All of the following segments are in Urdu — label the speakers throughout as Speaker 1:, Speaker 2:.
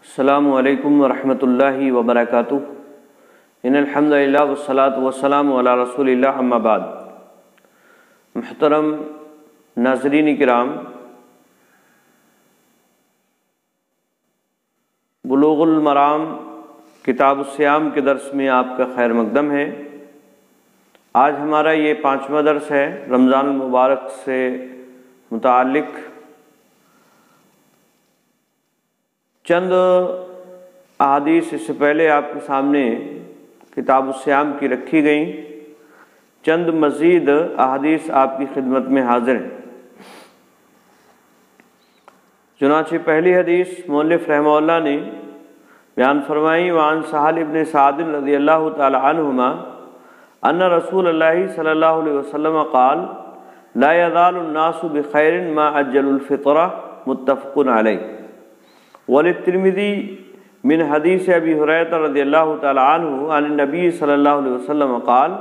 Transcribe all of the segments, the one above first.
Speaker 1: السلام علیکم ورحمۃ اللہ وبرکاتہ۔ ان الحمد للہ والصلاۃ والسلام علی رسول اللہ، اما بعد۔ محترم ناظرین کرام، بلوغ المرام کتاب الصیام کے درس میں آپ کا خیر مقدم ہے۔ آج ہمارا یہ 5واں درس ہے رمضان المبارک سے متعلق۔ چند احادیث اس سے پہلے آپ کے سامنے کتاب الصیام کی رکھی گئیں، چند مزید احادیث آپ کی خدمت میں حاضر ہیں۔ چنانچہ پہلی حدیث مؤلف رحمہ اللہ نے بیان فرمائی، وعن سہل بن سعد رضی اللہ تعالی عنہما ان رسول اللہ صلی اللہ علیہ وسلم قال لا يزال الناس بخیر ما عجلوا الفطر، متفق علیہ۔ وللترمذی من حدیث ابی ہریرہ رضی اللہ تعالی عنہ عن النبی صلی اللہ علیہ وسلم قال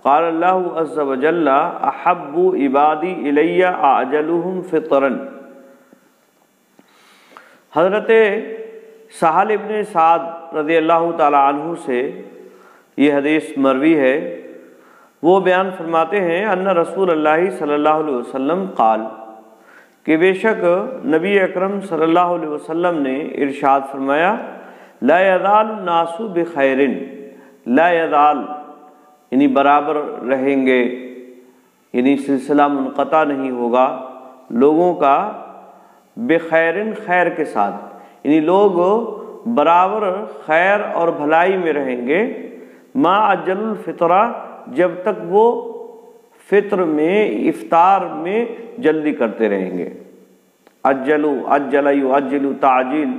Speaker 1: قال اللہ عز وجل احب عبادی الی اعجلهم فطرا۔ حضرت سہل ابن سعد رضی اللہ تعالی عنہ سے یہ حدیث مروی ہے۔ وہ بیان فرماتے ہیں ان رسول اللہ صلی اللہ علیہ وسلم قال، کہ بے شک نبی اکرم صلی اللہ علیہ وسلم نے ارشاد فرمایا، لا یزال الناس بخیر، لا یزال یعنی برابر رہیں گے، یعنی سلسلہ منقطع نہیں ہوگا لوگوں کا، بخیر خیر کے ساتھ، یعنی لوگ برابر خیر اور بھلائی میں رہیں گے، ما عجل الفطرہ جب تک وہ فطر میں افطار میں جلدی کرتے رہیں گے۔ عجلو عجل یعجل تعجیل،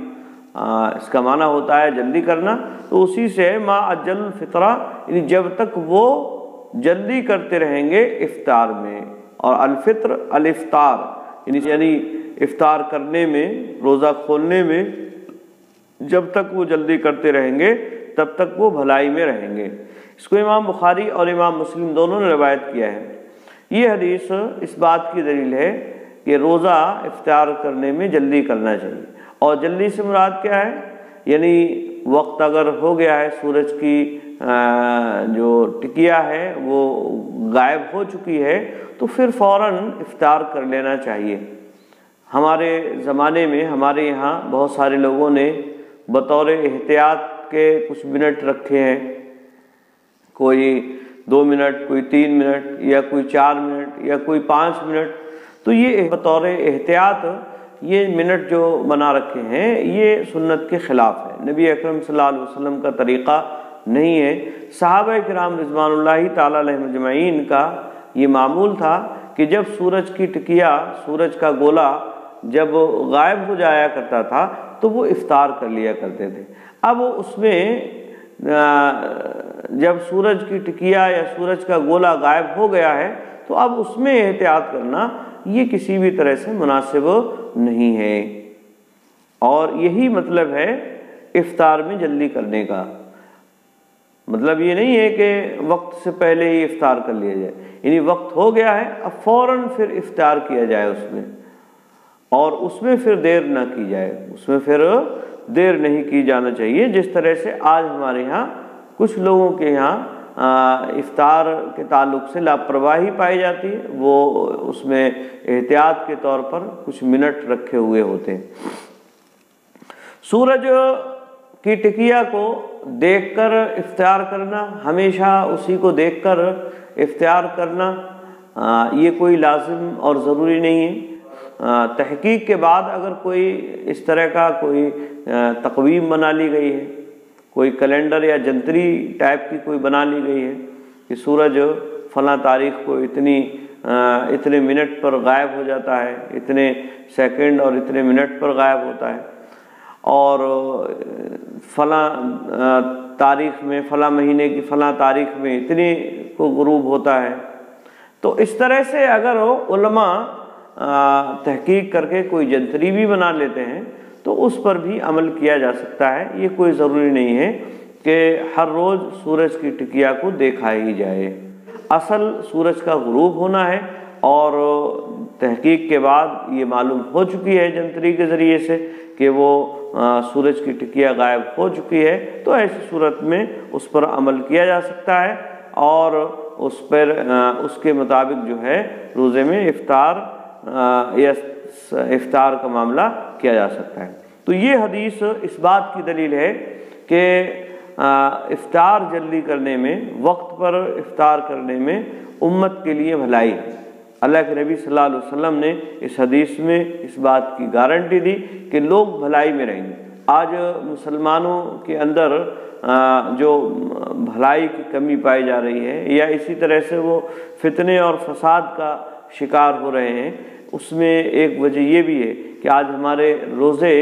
Speaker 1: اس کا معنی ہوتا ہے جلدی کرنا، تو اسی سے ما عجل الفطرہ یعنی جب تک وہ جلدی کرتے رہیں گے افطار میں، اور الفطر الافطار یعنی افطار کرنے میں، روزہ کھولنے میں جب تک وہ جلدی کرتے رہیں گے تب تک وہ بھلائی میں رہیں گے۔ اس کو امام بخاری اور امام مسلم دونوں نے روایت کیا ہے۔ یہ حدیث اس بات کی دلیل ہے کہ روزہ افطار کرنے میں جلدی کرنا چاہیے، اور جلدی سے مراد کیا ہے، یعنی وقت اگر ہو گیا ہے، سورج کی جو ٹکیا ہے وہ غائب ہو چکی ہے، تو پھر فوراً افطار کر لینا چاہیے۔ ہمارے زمانے میں ہمارے یہاں بہت سارے لوگوں نے بطور احتیاط کے کچھ منٹ رکھے ہیں، کوئی 2 منٹ، کوئی 3 منٹ، یا کوئی 4 منٹ، یا کوئی 5 منٹ۔ تو یہ بطور احتیاط یہ منٹ جو بنا رکھے ہیں یہ سنت کے خلاف ہے، نبی اکرم صلی اللہ علیہ وسلم کا طریقہ نہیں ہے۔ صحابہ کرام رضوان اللہ تعالی علیہم اجمعین کا یہ معمول تھا کہ جب سورج کی ٹکیا، سورج کا گولا جب غائب ہو جایا کرتا تھا تو وہ افطار کر لیا کرتے تھے۔ اب اس میں جب سورج کی ٹکیا یا سورج کا گولا غائب ہو گیا ہے تو اب اس میں احتیاط کرنا یہ کسی بھی طرح سے مناسب نہیں ہے، اور یہی مطلب ہے افطار میں جلدی کرنے کا۔ مطلب یہ نہیں ہے کہ وقت سے پہلے ہی افطار کر لیا جائے، یعنی وقت ہو گیا ہے اب فوراً پھر افطار کیا جائے اس میں، اور اس میں پھر دیر نہ کی جائے، اس میں پھر دیر نہیں کی جانا چاہیے، جس طرح سے آج ہمارے یہاں کچھ لوگوں کے یہاں افطار کے تعلق سے لاپرواہی پائی جاتی ہے، وہ اس میں احتیاط کے طور پر کچھ منٹ رکھے ہوئے ہوتے ہیں۔ سورج کی ٹکیا کو دیکھ کر افطار کرنا، ہمیشہ اسی کو دیکھ کر افطار کرنا یہ کوئی لازم اور ضروری نہیں ہے۔ تحقیق کے بعد اگر کوئی اس طرح کا کوئی تقویم بنا لی گئی ہے، کوئی کیلنڈر یا جنتری ٹائپ کی کوئی بنا لی گئی ہے کہ سورج فلاں تاریخ کو اتنے منٹ پر غائب ہو جاتا ہے، اتنے سیکنڈ اور اتنے منٹ پر غائب ہوتا ہے، اور فلاں تاریخ میں، فلاں مہینے کی فلاں تاریخ میں اتنے کو غروب ہوتا ہے، تو اس طرح سے اگر علماء تحقیق کر کے کوئی جنتری بھی بنا لیتے ہیں تو اس پر بھی عمل کیا جا سکتا ہے۔ یہ کوئی ضروری نہیں ہے کہ ہر روز سورج کی ٹکیا کو دیکھا ہی جائے، اصل سورج کا غروب ہونا ہے، اور تحقیق کے بعد یہ معلوم ہو چکی ہے جنتری کے ذریعے سے کہ وہ سورج کی ٹکیا غائب ہو چکی ہے تو ایسی صورت میں اس پر عمل کیا جا سکتا ہے اور اس کے مطابق جو ہے روزے میں افطار کا معاملہ کیا جا سکتا ہے۔ تو یہ حدیث اس بات کی دلیل ہے کہ افطار جلدی کرنے میں، وقت پر افطار کرنے میں امت کے لیے بھلائی ہے۔ اللہ کے نبی صلی اللہ علیہ وسلم نے اس حدیث میں اس بات کی گارنٹی دی کہ لوگ بھلائی میں رہیں گے۔ آج مسلمانوں کے اندر جو بھلائی کی کمی پائی جا رہی ہے یا اسی طرح سے وہ فتنے اور فساد کا شکار ہو رہے ہیں، اس میں ایک وجہ یہ بھی ہے کہ آج ہمارے روزے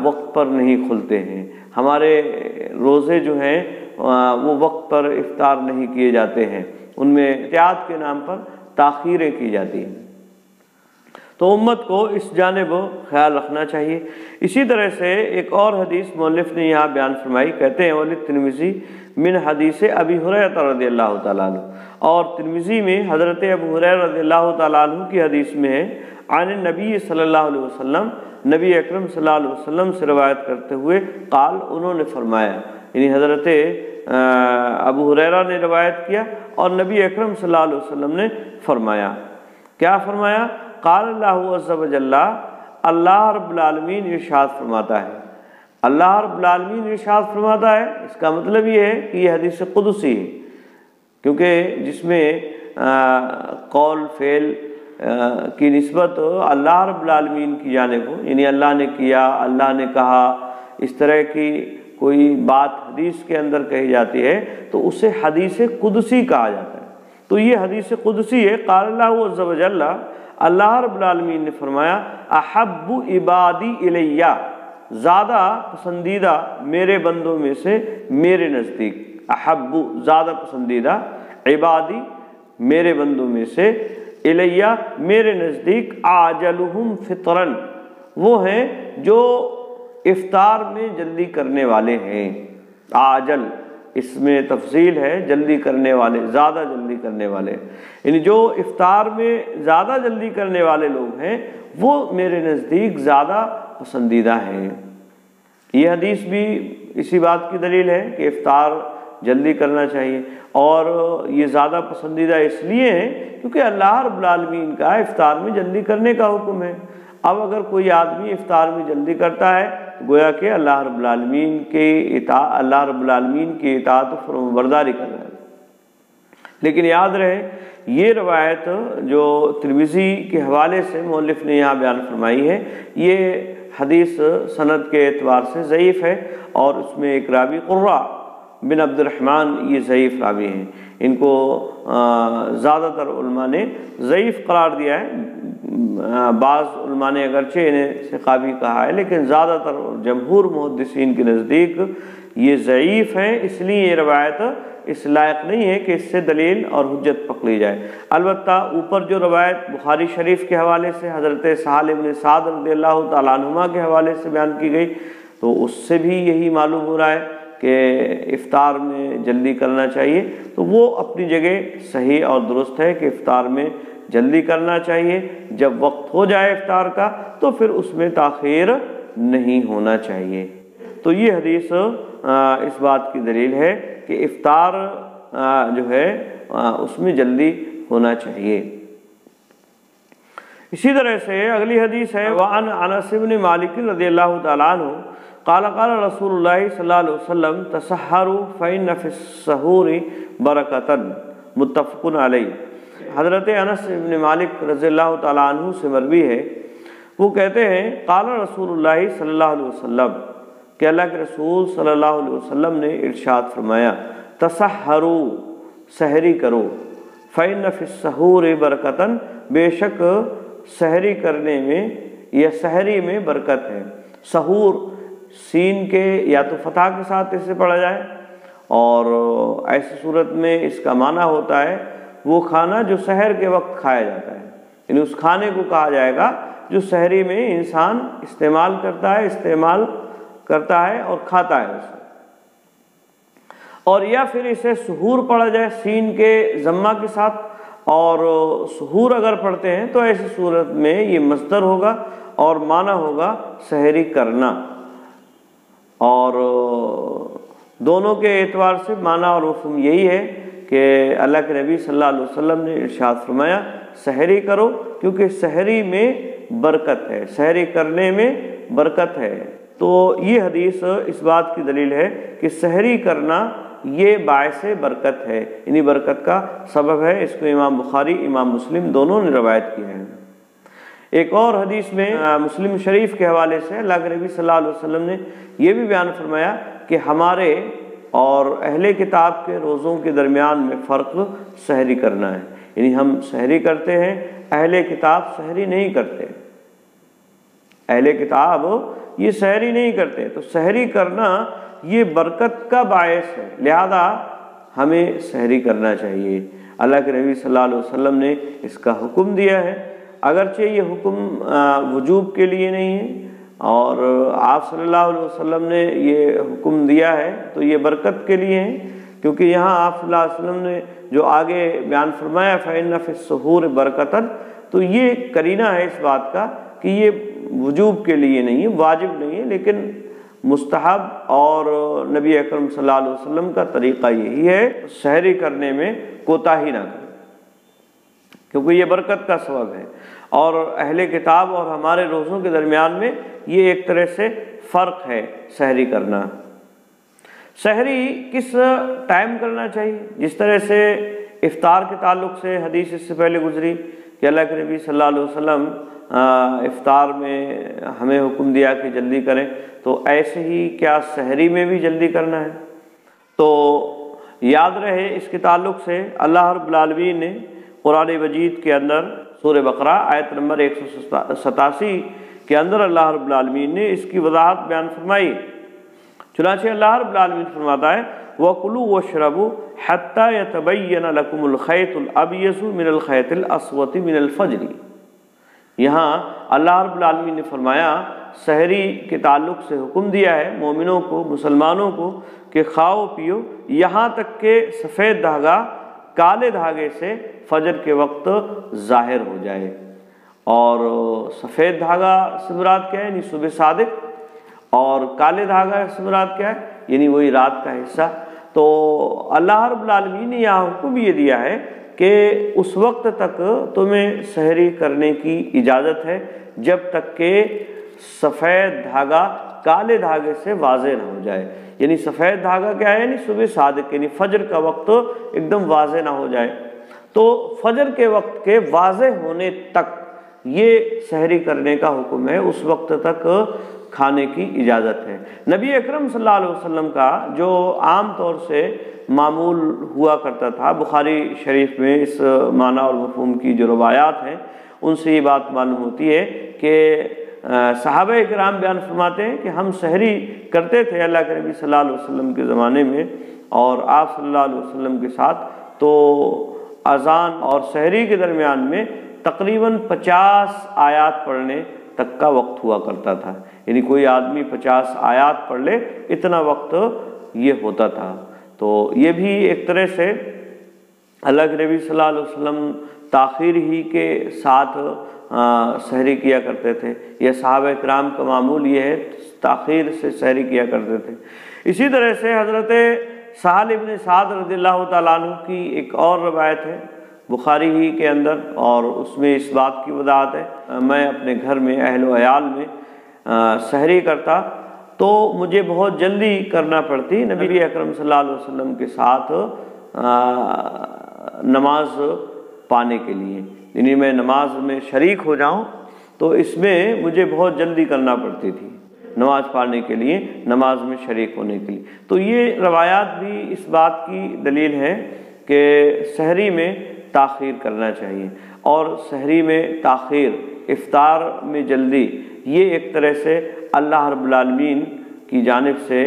Speaker 1: وقت پر نہیں کھلتے ہیں، ہمارے روزے جو ہیں وہ وقت پر افطار نہیں کیے جاتے ہیں، ان میں احتیاط کے نام پر تاخیریں کی جاتی ہیں۔ تو امت کو اس جانب خیال رکھنا چاہیے۔ اسی طرح سے ایک اور حدیث مؤلف نے یہاں بیان فرمائی، کہتے ہیں وَلِلتِّرْمِذِی من حدیث ابی ہریرہ رضی اللہ تعالیٰ عنہ، اور ترمذی میں حضرت ابو ہریرہ رضی اللہ تعالیٰ عنہ کی حدیث میں ہے، عن النبی صلی اللہ علیہ وسلم، نبی اکرم صلی اللہ علیہ وسلم سے روایت کرتے ہوئے، قال، انہوں نے فرمایا، یعنی حضرت ابو ہریرہ نے روایت کیا اور نبی اکرم صلی اللہ علیہ وسلم نے فرمایا، کیا فرمایا؟ قال اللہ عز و جل، اللہ رب العالمین ارشاد فرماتا ہے، اللہ رب العالمین ارشاد فرماتا ہے، اس کا مطلب یہ ہے کہ یہ حدیث قدسی ہے، کیونکہ جس میں قول فعل کی نسبت اللہ رب العالمین کی جانب ہو، یعنی اللہ نے کیا، اللہ نے کہا، اس طرح کی کوئی بات حدیث کے اندر کہی جاتی ہے تو اسے حدیث قدسی کہا جاتا ہے۔ تو یہ حدیث قدسی ہے، قال اللہ عز و جل، اللہ رب العالمین نے فرمایا، احب عبادی الیہ، زیادہ پسندیدہ میرے بندوں میں سے میرے نزدیک، احب زیادہ پسندیدہ، عبادی میرے بندوں میں سے، الیہ میرے نزدیک، اعجلہم فطراً، وہ ہیں جو افطار میں جلدی کرنے والے ہیں۔ عاجل اس میں تفصیل ہے، جلدی کرنے والے، زیادہ جلدی کرنے والے، یعنی جو افطار میں زیادہ جلدی کرنے والے لوگ ہیں وہ میرے نزدیک زیادہ پسندیدہ ہیں۔ یہ حدیث بھی اسی بات کی دلیل ہے کہ افطار جلدی کرنا چاہیے، اور یہ زیادہ پسندیدہ اس لیے ہے کیونکہ اللہ رب العالمین کا افطار میں جلدی کرنے کا حکم ہے۔ اب اگر کوئی آدمی افطار میں جلدی کرتا ہے تو گویا کہ اللہ رب العالمین کی اطاعت و فرمانبرداری کر رہا ہے۔ لیکن یاد رہے یہ روایت جو ترمذی کے حوالے سے مؤلف نے یہاں بیان فرمائی ہے، یہ حدیث سند کے اعتبار سے ضعیف ہے، اور اس میں ایک راوی قرہ بن عبد الرحمن یہ ضعیف راوی ہیں، ان کو زیادہ تر علماء نے ضعیف قرار دیا ہے، بعض علماء نے اگرچہ انہیں ثقہ بھی کہا ہے، لیکن زیادہ تر جمہور محدثین کے نزدیک یہ ضعیف ہیں، اس لیے یہ روایت اس لائق نہیں ہے کہ اس سے دلیل اور حجت پکڑی جائے۔ البتہ اوپر جو روایت بخاری شریف کے حوالے سے حضرت سہل بن سعد رضی اللہ تعالیٰ عنہما کے حوالے سے بیان کی گئی، تو اس سے بھی یہی معلوم ہو رہا ہے کہ افطار میں جلدی کرنا چاہیے، تو وہ اپنی جگہ صحیح اور درست ہے کہ افطار میں جلدی کرنا چاہیے، جب وقت ہو جائے افطار کا تو پھر اس میں تاخیر نہیں ہونا چاہیے۔ تو یہ حدیث اس بات کی دلیل ہے کہ افطار جو ہے اس میں جلدی ہونا چاہیے۔ اسی طرح سے اگلی حدیث ہے، وعن انس بن مالک رضی اللہ تعالیٰ عنہ قال قال رسول اللہ صلی اللہ علیہ وسلم تسحروا فإن فی السحور برکۃ، متفق علیہ۔ حضرت انس بن مالک رضی اللہ تعالیٰ عنہ سے مروی ہے، وہ کہتے ہیں قال رسول اللہ صلی اللہ علیہ وسلم، کہ اللہ کے رسول صلی اللہ علیہ وسلم نے ارشاد فرمایا، تسحروا، سحری کرو، فإن فی السحور برکۃ، بے شک سحری کرنے میں یا سحری میں برکت ہے۔ سحور سین کے یا تو فتح کے ساتھ اسے پڑھا جائے، اور ایسی صورت میں اس کا معنی ہوتا ہے وہ کھانا جو سحر کے وقت کھایا جاتا ہے، یعنی اس کھانے کو کہا جائے گا جو سحری میں انسان استعمال کرتا ہے اور کھاتا ہے اسے۔ اور یا پھر اسے سحور پڑھا جائے سین کے ضمہ کے ساتھ، اور سحور اگر پڑھتے ہیں تو ایسی صورت میں یہ مصدر ہوگا اور معنی ہوگا سحری کرنا۔ اور دونوں کے اعتبار سے معنی اور مفہوم یہی ہے کہ اللہ کے نبی صلی اللہ علیہ وسلم نے ارشاد فرمایا سحری کرو کیونکہ سحری میں برکت ہے، سحری کرنے میں برکت ہے۔ تو یہ حدیث اس بات کی دلیل ہے کہ سحری کرنا یہ باعث برکت ہے، یعنی برکت کا سبب ہے۔ اس کو امام بخاری امام مسلم دونوں نے روایت کیا ہے۔ ایک اور حدیث میں مسلم شریف کے حوالے سے اللہ کے نبی صلی اللہ علیہ وسلم نے یہ بھی بیان فرمایا کہ ہمارے اور اہل کتاب کے روزوں کے درمیان میں فرق سحری کرنا ہے، یعنی ہم سحری کرتے ہیں، اہل کتاب سحری نہیں کرتے، اہل کتاب یہ سحری نہیں کرتے۔ تو سحری کرنا یہ برکت کا باعث ہے، لہذا ہمیں سحری کرنا چاہیے۔ اللہ کے نبی صلی اللہ علیہ وسلم نے اس کا حکم دیا ہے، اگرچہ یہ حکم وجوب کے لیے نہیں ہے، اور آپ صلی اللہ علیہ وسلم نے یہ حکم دیا ہے تو یہ برکت کے لیے ہے، کیونکہ یہاں آپ صلی اللہ علیہ وسلم نے جو آگے بیان فرمایا فَإِنَّ فِي السُّحُورِ بَرَكَةً، تو یہ قرینہ ہے اس بات کا کہ یہ وجوب کے لیے نہیں ہے، واجب نہیں ہے، لیکن مستحب اور نبی اکرم صلی اللہ علیہ وسلم کا طریقہ یہی ہے سحری کرنے میں کوتاہی نہ کریں، کیونکہ یہ برکت کا سبب ہے۔ اور اہل کتاب اور ہمارے روزوں کے درمیان میں یہ ایک طرح سے فرق ہے سحری کرنا۔ سحری کس ٹائم کرنا چاہیے؟ جس طرح سے افطار کے تعلق سے حدیث اس سے پہلے گزری کہ اللہ کے نبی صلی اللہ علیہ وسلم افطار میں ہمیں حکم دیا کہ جلدی کریں، تو ایسے ہی کیا سحری میں بھی جلدی کرنا ہے؟ تو یاد رہے اس کے تعلق سے اللہ رب العالمین نے قرآن مجید کے اندر سورہ بقرہ آیت نمبر 187 کے اندر اللہ رب العالمین نے اس کی وضاحت بیان فرمائی۔ چنانچہ اللہ رب العالمین فرماتا ہے وَكُلُوا وَاشْرَبُوا حَتَّى يَتَبَيَّنَ لَكُمُ الْخَيْطُ الْأَبْيَضُ مِنَ الْخَيْطِ الْأَسْوَدِ مِنَ الْفَجْرِ۔ یہاں اللہ رب العالمین نے فرمایا سحری کے تعلق سے حکم دیا ہے مومنوں کو، مسلمانوں کو کہ کھاؤ پیو یہاں تک کہ سفید دھاگا کالے دھاگے سے فجر کے وقت ظاہر ہو جائے۔ اور سفید دھاگا سے مراد کیا ہے؟ یعنی صبح صادق، اور کالے دھاگا سے مراد کیا ہے؟ یعنی وہی رات کا حصہ۔ تو اللہ رب العالمین نے یہاں حکم یہ دیا ہے کہ اس وقت تک تمہیں سحری کرنے کی اجازت ہے جب تک کہ سفید دھاگا کالے دھاگے سے واضح نہ ہو جائے۔ یعنی سفید دھاگا کیا ہے؟ یعنی صبح صادق، یعنی فجر کا وقت ایک دم واضح نہ ہو جائے۔ تو فجر کے وقت کے واضح ہونے تک یہ سحری کرنے کا حکم ہے، اس وقت تک کھانے کی اجازت ہے۔ نبی اکرم صلی اللہ علیہ وسلم کا جو عام طور سے معمول ہوا کرتا تھا، بخاری شریف میں اس معنی اور مفہوم کی جو روایات ہیں ان سے یہ بات معلوم ہوتی ہے کہ صحابہ کرام بیان فرماتے ہیں کہ ہم سحری کرتے تھے اللہ کے نبی صلی اللہ علیہ وسلم کے زمانے میں اور آپ صلی اللہ علیہ وسلم کے ساتھ، تو اذان اور سحری کے درمیان میں تقریباً 50 آیات پڑھنے تک کا وقت ہوا کرتا تھا، یعنی کوئی آدمی 50 آیات پڑھ لے اتنا وقت یہ ہوتا تھا۔ تو یہ بھی ایک طرح سے اللہ کے نبی صلی اللہ علیہ وسلم تاخیر ہی کے ساتھ سحری کیا کرتے تھے، یہ صحابہ کرام کا معمول یہ ہے تاخیر سے سحری کیا کرتے تھے۔ اسی طرح سے حضرت سہل ابن سعد رضی اللہ تعالیٰ عنہ کی ایک اور روایت ہے بخاری ہی کے اندر، اور اس میں اس بات کی وضاحت ہے میں اپنے گھر میں اہل و عیال میں سحری کرتا تو مجھے بہت جلدی کرنا پڑتی نبی اکرم صلی اللہ علیہ وسلم کے ساتھ نماز پانے کے لیے، یعنی میں نماز میں شریک ہو جاؤں تو اس میں مجھے بہت جلدی کرنا پڑتی تھی نماز پڑھنے کے لیے، نماز میں شریک ہونے کے لیے۔ تو یہ روایات بھی اس بات کی دلیل ہے کہ سحری میں تاخیر کرنا چاہیے، اور سحری میں تاخیر، افطار میں جلدی، یہ ایک طرح سے اللہ رب العالمین کی جانب سے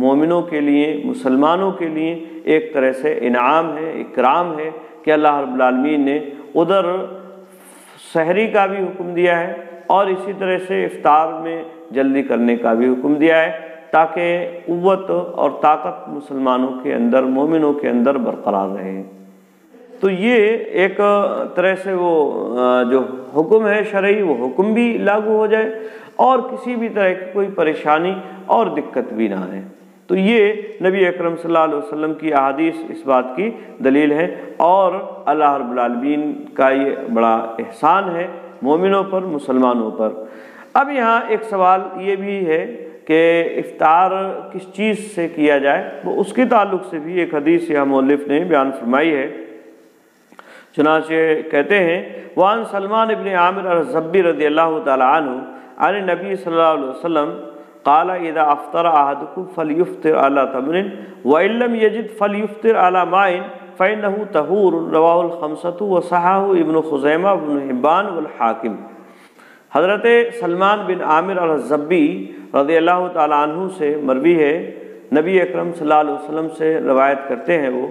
Speaker 1: مومنوں کے لیے، مسلمانوں کے لیے ایک طرح سے انعام ہے، اکرام ہے کہ اللہ رب العالمین نے ادھر سحری کا بھی حکم دیا ہے اور اسی طرح سے افطار میں جلدی کرنے کا بھی حکم دیا ہے، تاکہ قوت اور طاقت مسلمانوں کے اندر، مومنوں کے اندر برقرار رہے۔ تو یہ ایک طرح سے وہ جو حکم ہے شرعی، وہ حکم بھی لاگو ہو جائے، اور کسی بھی طرح کی کوئی پریشانی اور دقت بھی نہ آئے۔ تو یہ نبی اکرم صلی اللہ علیہ وسلم کی احادیث اس بات کی دلیل ہے، اور اللہ رب العالمین کا یہ بڑا احسان ہے مومنوں پر، مسلمانوں پر۔ اب یہاں ایک سوال یہ بھی ہے کہ افطار کس چیز سے کیا جائے، وہ اس کے تعلق سے بھی ایک حدیث یہاں مؤلف نے بیان فرمائی ہے۔ چنانچہ کہتے ہیں وعن سلمان بن عامر الزبی رضی اللہ تعالی عنہ عن نبی صلی اللہ علیہ وسلم قال اذا افطر احدكم فليفطر على تمر وان لم يجد فليفطر على ماء فانه طهور رواه الخمسة وصححه ابن خزیمہ ابن حبان والحاکم۔ حضرت سلمان بن عامر الزبی رضی اللہ تعالی عنہ سے مروی ہے، نبی اکرم صلی اللہ علیہ وسلم سے روایت کرتے ہیں وہ،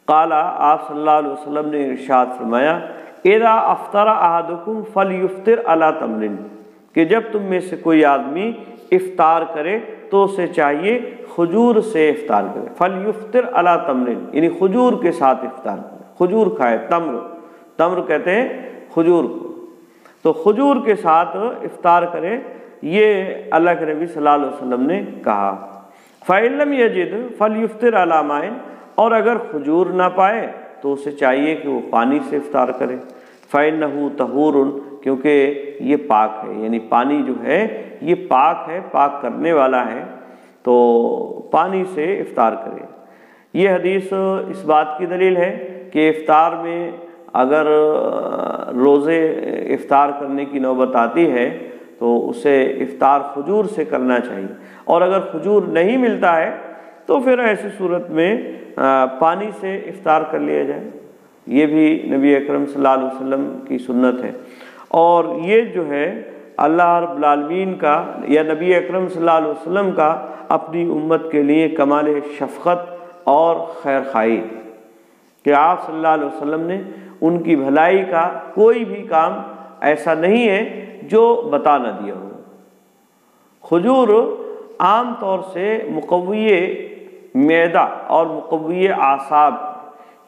Speaker 1: قال آپ صلی اللہ علیہ وسلم نے ارشاد فرمایا اذا افطر احدكم فليفطر على تمر، کہ جب تم میں سے کوئی آدمی افطار کرے تو اسے چاہیے کھجور سے افطار کرے، فلیفطر علی تمر، یعنی کھجور کے ساتھ افطار کرے، کھجور کھائے، تمر کہتے ہیں کھجور کو، تو کھجور کے ساتھ افطار کرے، یہ اللہ کے نبی صلی اللہ علیہ وسلم نے کہا۔ فَإِن لَمْ يَجِدْ فَلْيُفْطِرْ عَلَى مَاءٍ، اور اگر کھجور نہ پائے تو اسے چاہیے کہ وہ پانی سے افطار کرے، فَإِنَّهُ طَهُورٌ، کیونکہ یہ پاک ہے، یعنی پانی جو ہے یہ پاک ہے، پاک کرنے والا ہے، تو پانی سے افطار کرے۔ یہ حدیث اس بات کی دلیل ہے کہ افطار میں اگر روزے افطار کرنے کی نوبت آتی ہے تو اسے افطار کھجور سے کرنا چاہیے، اور اگر کھجور نہیں ملتا ہے تو پھر ایسی صورت میں پانی سے افطار کر لیا جائے۔ یہ بھی نبی اکرم صلی اللہ علیہ وسلم کی سنت ہے، اور یہ جو ہے اللہ رب العالمین کا یا نبی اکرم صلی اللہ علیہ وسلم کا اپنی امت کے لیے کمال شفقت اور خیر خواہی کہ آپ صلی اللہ علیہ وسلم نے ان کی بھلائی کا کوئی بھی کام ایسا نہیں ہے جو بتا نہ دیا ہو۔ کھجور عام طور سے مقوی معدہ اور مقوی اعصاب،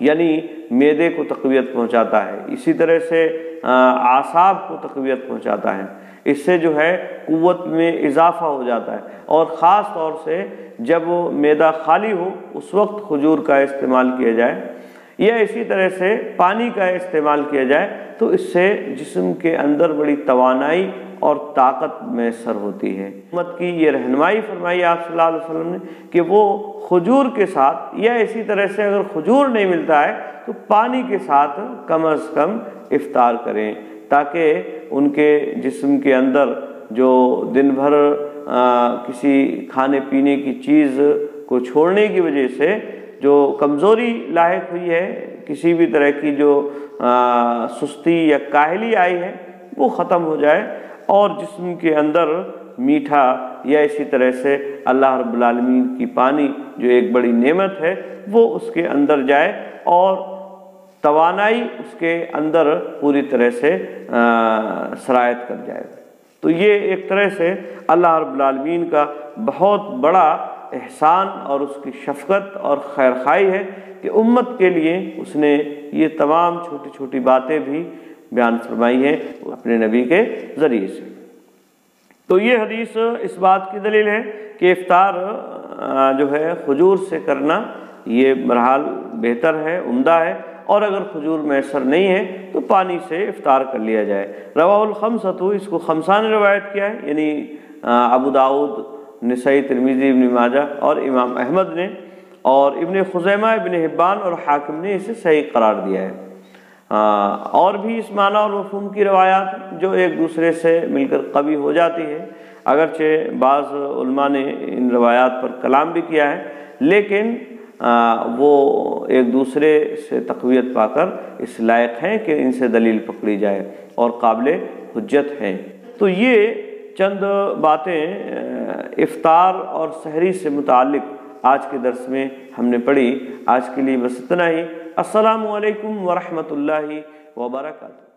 Speaker 1: یعنی معدے کو تقویت پہنچاتا ہے، اسی طرح سے اعصاب کو تقویت پہنچاتا ہے، اس سے جو ہے قوت میں اضافہ ہو جاتا ہے، اور خاص طور سے جب وہ معدہ خالی ہو اس وقت کھجور کا استعمال کیا جائے، یا اسی طرح سے پانی کا استعمال کیا جائے تو اس سے جسم کے اندر بڑی توانائی اور طاقت میسر ہوتی ہے۔ امت کی یہ رہنمائی فرمائی آپ صلی اللہ علیہ وسلم نے کہ وہ کھجور کے ساتھ، یا اسی طرح سے اگر کھجور نہیں ملتا ہے تو پانی کے ساتھ کم از کم افطار کریں، تاکہ ان کے جسم کے اندر جو دن بھر کسی کھانے پینے کی چیز کو چھوڑنے کی وجہ سے جو کمزوری لاحق ہوئی ہے، کسی بھی طرح کی جو سستی یا کاہلی آئی ہے، وہ ختم ہو جائے، اور جسم کے اندر میٹھا یا اسی طرح سے اللہ رب العالمین کی پانی جو ایک بڑی نعمت ہے وہ اس کے اندر جائے، اور توانائی اس کے اندر پوری طرح سے سرایت کر جائے۔ تو یہ ایک طرح سے اللہ رب العالمین کا بہت بڑا احسان اور اس کی شفقت اور خیر خواہی ہے کہ امت کے لیے اس نے یہ تمام چھوٹی چھوٹی باتیں بھی بیان فرمائی ہیں اپنے نبی کے ذریعے سے۔ تو یہ حدیث اس بات کی دلیل ہے کہ افطار جو ہے کھجور سے کرنا یہ بہرحال بہتر ہے، عمدہ ہے، اور اگر کھجور میسر نہیں ہے تو پانی سے افطار کر لیا جائے۔ رواہ الخمسۃ، اس کو خمسہ نے روایت کیا ہے، یعنی ابو داؤد، نسائی، ترمذی، ابن ماجہ اور امام احمد نے، اور ابن خزیمہ، ابن حبان اور حاکم نے اسے صحیح قرار دیا ہے۔ اور بھی اس معنی اور مفہوم کی روایات جو ایک دوسرے سے مل کر قوی ہو جاتی ہے، اگرچہ بعض علماء نے ان روایات پر کلام بھی کیا ہے، لیکن وہ ایک دوسرے سے تقویت پا کر اس لائق ہیں کہ ان سے دلیل پکڑی جائے اور قابل حجت ہیں۔ تو یہ چند باتیں افطار اور سحری سے متعلق آج کے درس میں ہم نے پڑھی۔ آج کے لیے بس اتنا ہی۔ السلام علیکم ورحمۃ اللہ وبرکاتہ۔